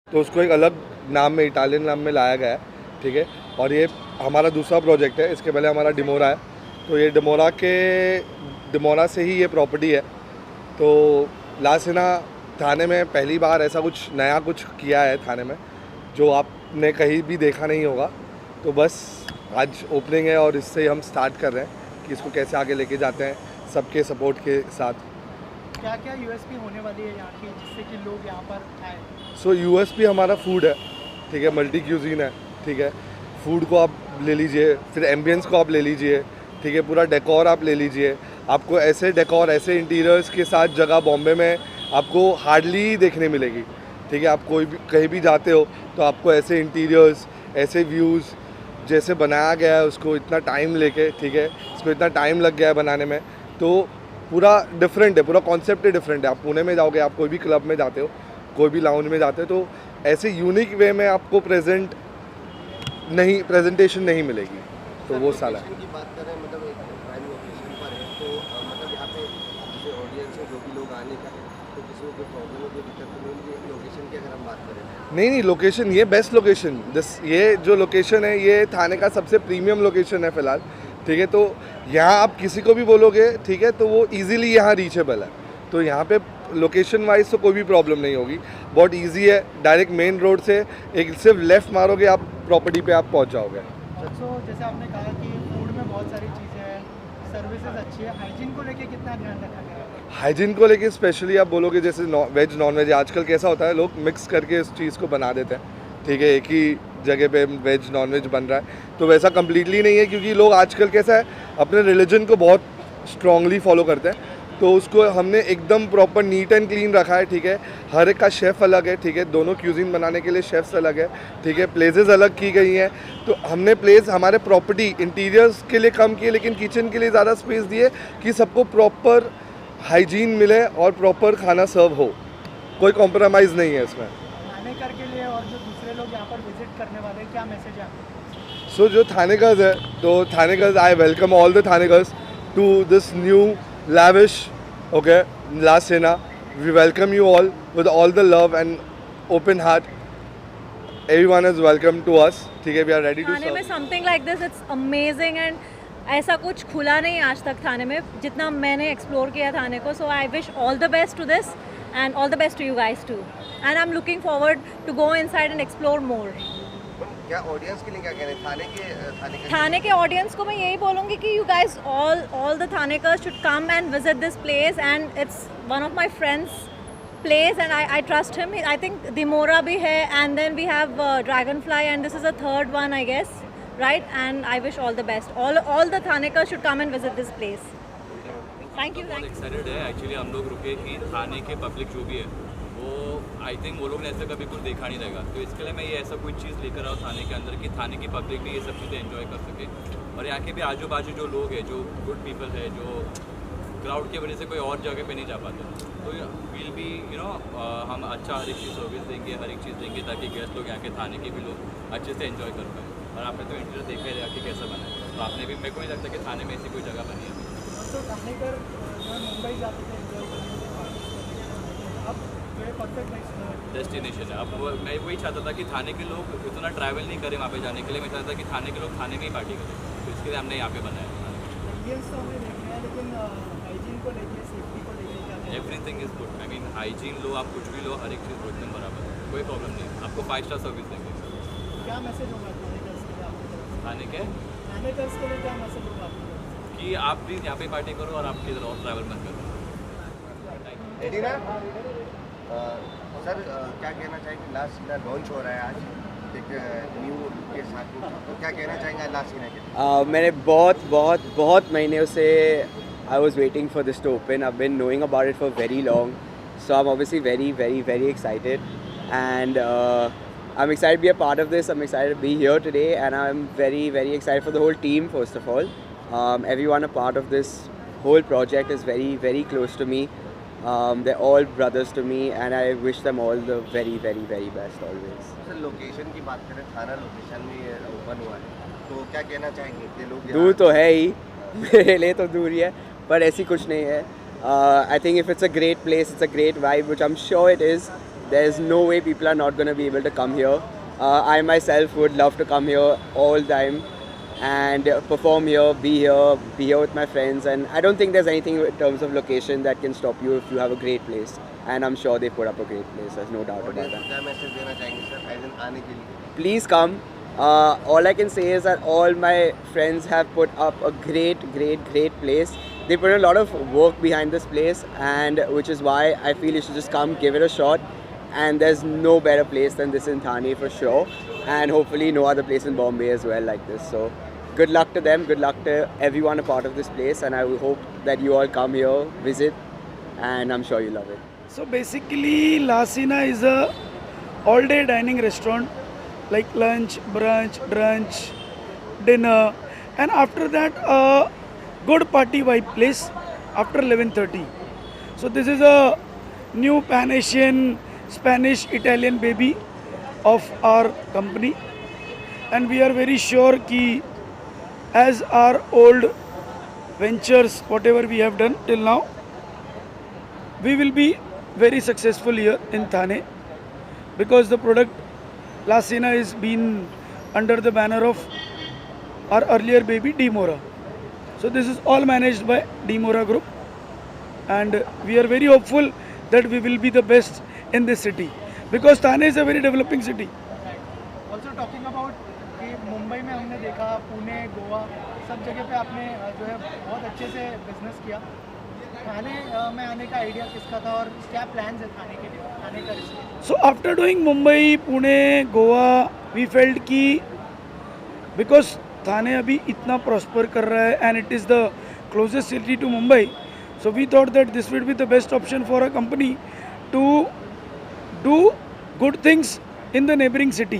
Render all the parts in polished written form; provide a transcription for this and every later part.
तो उसको एक अलग नाम में, इटालियन नाम में लाया गया है, ठीक है। और ये हमारा दूसरा प्रोजेक्ट है, इसके पहले हमारा डिमोरा है। तो ये डिमोरा से ही ये प्रॉपर्टी है। तो ला सिना थाने में पहली बार ऐसा कुछ नया कुछ किया है थाने में, जो आपने कहीं भी देखा नहीं होगा। तो बस आज ओपनिंग है और इससे हम स्टार्ट कर रहे हैं कि इसको कैसे आगे लेके जाते हैं सबके सपोर्ट के साथ। क्या क्या यूएसपी होने वाली है यहाँ की जिससे कि लोग यहाँ पर आए? सो यूएसपी हमारा फूड है, ठीक है, मल्टी क्यूजीन है, ठीक है। फूड को आप ले लीजिए, फिर एम्बियंस को आप ले लीजिए, ठीक है, पूरा डेकोर आप ले लीजिए। आपको ऐसे डेकोर, ऐसे इंटीरियर्स के साथ जगह बॉम्बे में आपको हार्डली देखने मिलेगी, ठीक है। आप कोई भी कहीं भी जाते हो तो आपको ऐसे इंटीरियर्स, ऐसे व्यूज़ जैसे बनाया गया है उसको इतना टाइम लेके, ठीक है, इसको इतना टाइम लग गया है बनाने में। तो पूरा डिफरेंट है, पूरा कॉन्सेप्ट ही डिफरेंट है। आप पुणे में जाओगे, आप कोई भी क्लब में जाते हो, कोई भी लाउंज में जाते हो, तो ऐसे यूनिक वे में आपको प्रेजेंटेशन नहीं मिलेगी। तो वो साला है। की बात करें, मतलब एक प्राइम लोकेशन पर है, तो मतलब यहाँ पे जैसे ऑडियंस है, जो भी लोग आने का है, तो किसी को कोई प्रॉब्लम हो, कोई दिक्कत तो नहीं होगी लोकेशन की अगर हम बात करें? नहीं, लोकेशन ये बेस्ट लोकेशन, ये जो लोकेशन है ये थाने का सबसे प्रीमियम लोकेशन है फ़िलहाल, ठीक है। तो यहाँ आप किसी को भी बोलोगे, ठीक है, तो वो इजीली यहाँ रीचेबल है। तो यहाँ पे लोकेशन वाइज तो कोई भी प्रॉब्लम नहीं होगी, बहुत इजी है। डायरेक्ट मेन रोड से एक सिर्फ लेफ़्ट मारोगे आप प्रॉपर्टी पे आप पहुँच जाओगे। सो जैसे आपने कहा कि फूड में बहुत सारी चीज़ें हैं, सर्विसेज अच्छी है, हाइजीन को लेके कितना ध्यान रखा गया है? हाइजीन को लेके स्पेशली आप बोलोगे जैसे वेज नॉन वेज, आजकल कैसा होता है लोग मिक्स करके इस चीज़ को बना देते हैं, ठीक है, एक ही जगह पे वेज नॉन वेज बन रहा है। तो वैसा कम्प्लीटली नहीं है, क्योंकि लोग आजकल कैसा है अपने रिलीजन को बहुत स्ट्रांगली फॉलो करते हैं। तो उसको हमने एकदम प्रॉपर नीट एंड क्लीन रखा है, ठीक है। हर एक का शेफ़ अलग है, ठीक है, दोनों क्यूजिन बनाने के लिए शेफ्स अलग है, ठीक है। प्लेसेस अलग की गई हैं। तो हमने प्लेस हमारे प्रॉपर्टी इंटीरियर्स के लिए कम किए, लेकिन किचन के लिए ज़्यादा स्पेस दिए कि सबको प्रॉपर हाइजीन मिले और प्रॉपर खाना सर्व हो। कोई कॉम्प्रोमाइज़ नहीं है इसमें। थानेकर के लिए और जो दूसरे लोग यहाँ पर विजिट करने वाले हैं, क्या मैसेज है आपको? सो जो थानेगर्स है, तो Thanekars, I welcome all the Thanekars to this new lavish, okay, La Sena. We welcome you all with all the love and open heart. Everyone is welcome to us, ठीक है। We are ready to थाने में serve. Something like this, it's amazing. And ऐसा कुछ खुला नहीं आज तक थाने में, जितना मैंने एक्सप्लोर किया थाने को। So I wish all the best to this and all the best to you guys too, and I am looking forward to go inside and explore more. क्या ऑडियंस के लिए क्या कह रहे हैं थाने के ऑडियंस को मैं यही बोलूँगी कि you guys all the Thanekars should come and visit this place, and it's one of my friends place and I trust him. I think Dimora भी है, and then we have Dragonfly, and this is a third one I guess, right? And I wish all the best, all the Thanekars should come and visit this place. Thank you. बहुत excited है actually हम लोग रुके कि थाने के public जो भी है वो आई थिंक वो लोग ने ऐसा कभी कुछ देखा नहीं रहेगा। तो इसके लिए मैं ये ऐसा कोई चीज़ लेकर आऊँ थाने के अंदर कि थाने की पब्लिक भी ये सब चीज़ें एंजॉय कर सके, और यहाँ के भी आजू बाजू जो लोग हैं, जो गुड पीपल है, जो क्राउड की वजह से कोई और जगह पे नहीं जा पाते, तो विल बी हम अच्छा हर एक चीज़ सर्विस देंगे, हर एक चीज़ देंगे, ताकि गेस्ट लोग यहाँ के थाने के भी लोग अच्छे से एंजॉय कर पाए। और आपने तो इंटरव्यू देखा ही कि कैसा बना है, तो आपने भी, मेरे को नहीं लगता कि थाने में ऐसी कोई जगह बनी है। तो थानेकर मुंबई जाते थे enjoy करने के लिए, अब जो है परफेक्ट डेस्टिनेशन है। अब मैं वही चाहता था कि थाने के लोग इतना ट्रैवल नहीं करें वहाँ पे जाने के लिए। मैं चाहता था कि थाने के लोग थाने में ही पार्टी करें, तो इसके लिए हमने यहाँ पे बनाया। एम्बियंस तो हमें देखना है, लेकिन हाइजीन को लेके, सेफ्टी को लेके क्या everything is good. I mean hygiene लो, आप कुछ भी लो, हर एक चीज़ एकदम बराबर है, कोई प्रॉब्लम नहीं। आपको 5 स्टार सर्विस देंगे। क्या मैसेज होगा थानेकर्स के लिए आपकी तरफ से? थाने के थानेकर्स के लिए क्या मैसेज होगा आपकी तरफ से? कि आप प्लीज़ यहाँ पे पार्टी करो और आपकी इधर और ट्रैवल मत करो। रेडी ना सर, क्या कहना चाहेंगे? ला सिना लॉन्च हो रहा है आज एक न्यू के साथ, तो क्या कहना चाहेंगे ला सिना के लिए? मैंने बहुत महीने से I was waiting for this to open. I've been knowing about it for very long, so I'm obviously very excited, and I'm excited to be a part of this. I'm excited to be here today, and I'm very excited for the whole team. First of all, everyone a part of this whole project is very close to me. They're all brothers to me, and I wish them all the very best always. Sir location की बात करें, थाना location में open हुआ है, तो क्या कहना चाहेंगे? इतने लोग दूर तो है ही, मेरे लिए तो दूर ही है, पर ऐसी कुछ नहीं है। I think if it's a great place, it's a great vibe, which I'm sure it is. There is no way people are not going to be able to come here. I myself would love to come here all the time and perform here, be here with my friends, and I don't think there's anything in terms of location that can stop you if you have a great place, and I'm sure they put up a great place, there's no doubt about that. क्या message देना चाहेंगे sir as an आने के लिए? Please come. All I can say is that all my friends have put up a great place. They put a lot of work behind this place, and which is why I feel you should just come, give it a shot. And there's no better place than this in Thane for sure, and hopefully no other place in Bombay as well like this. So good luck to them, good luck to everyone a part of this place, and I will hope that you all come here, visit, and I'm sure you love it. So basically, La Sina is a all-day dining restaurant, like lunch, brunch, dinner, and after that a good party vibe place after 11:30. So this is a new Pan-Asian, Spanish, Italian baby of our company, and we are very sure कि as our old ventures, whatever we have done till now, we will be very successful here in Thane, because the product La Sina is been under the banner of our earlier baby Dimora. So this is all managed by Dimora Group, and we are very hopeful that we will be the best in this city, because Thane is a very developing city. Also talking about कि मुंबई में हमने देखा, पुणे, गोवा, सब जगह पे आपने जो है बहुत अच्छे से बिजनेस किया. थाने में आने का आइडिया किसका था और क्या प्लान्स है थाने के लिए, थाने का रिश्ते? So after doing Mumbai, Pune, Goa, we felt कि because Thane अभी इतना prosper कर रहा है and it is the closest city to Mumbai, so we thought that this would be the best option for a company to do good things in the neighboring city,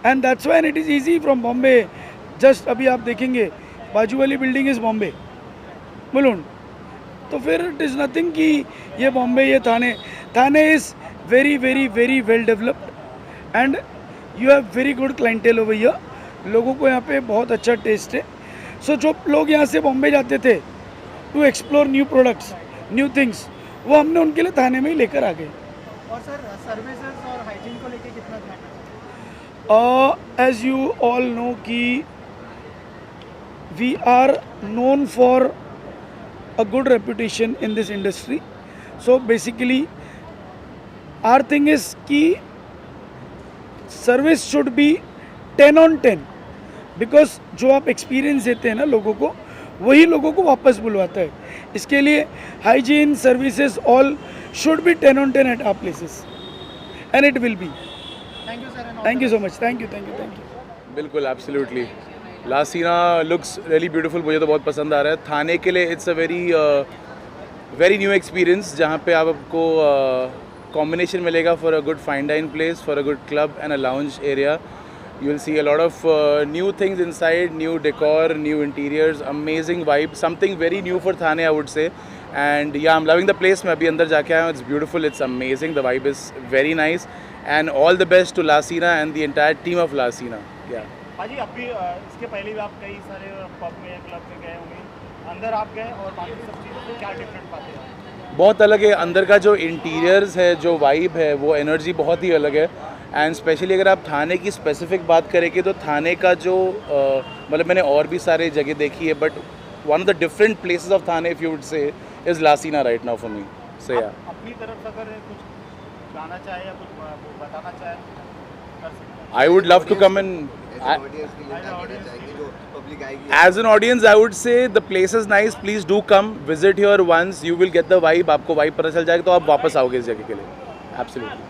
and that's why it is easy from Bombay. Just अभी आप देखेंगे बाजू वाली building is Bombay Mulund, तो फिर it is nothing कि ये बॉम्बे ये Thane is very well developed and you have very good clientele over here. लोगों को यहाँ पे बहुत अच्छा टेस्ट है. सो जो लोग यहाँ से बॉम्बे जाते थे to explore new products, new things, वो हमने उनके लिए थाने में ही लेकर आ गए. और सर सर्विसेज और हाइजीन को लेके कितना ध्यान? एज यू ऑल नो कि we are known for a good reputation in this industry. So basically our thing is कि service should be 10 on 10, because जो आप एक्सपीरियंस देते हैं ना लोगों को, वही लोगों को वापस बुलवाता है. इसके लिए hygiene, services, all should be 10 on 10 at our places, and it will be. Thank you sir. Thank you so much. Thank you. बिल्कुल, एब्सोल्युटली. ला सीना लुक्स रियली ब्यूटीफुल, मुझे तो बहुत पसंद आ रहा है. थाने के लिए it's a very new experience, जहाँ पे आपको कॉम्बिनेशन मिलेगा for a good fine dine place, for a good club and a lounge area. You will see a lot of new things inside, new decor, new interiors, amazing vibe, something very new for Thane, I would say. And yeah, I'm loving the place. मैं अभी अंदर जाके आया हूँ. It's beautiful, it's amazing, the vibe is very nice, and all the best to La Sina and the entire team of La Sina. Yeah. भाजी अभी इसके पहले भी आप कई सारे पब में, क्लब में गए होंगे, अंदर आप गए और बाकी सब चीज़ों से क्या डिफरेंट पाते हैं? बहुत अलग है. अंदर का जो इंटीरियर्स है, जो वाइब है, वो एनर्जी बहुत ही अलग है. एंड स्पेशली अगर आप थाने की स्पेसिफिक बात करेंगे तो थाने का जो मतलब मैंने और भी सारे जगह देखी है, but one of the different places of Thane if you would say is La Cena right now for me. So yeah अपनी तरफ से अगर कुछ गाना चाहे या कुछ बताना चाहे कर सकते हैं. I would love to come in. Audience के लिए क्या कहना चाहेंगे जो पब्लिक आएगी? As an audience, I would say the place is nice. Please do come, visit here once. You will get the vibe. आपको vibe पता चल जाएगा तो आप वापस आओगे इस जगह के लिए. Absolutely.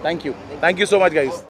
Thank you so much, guys.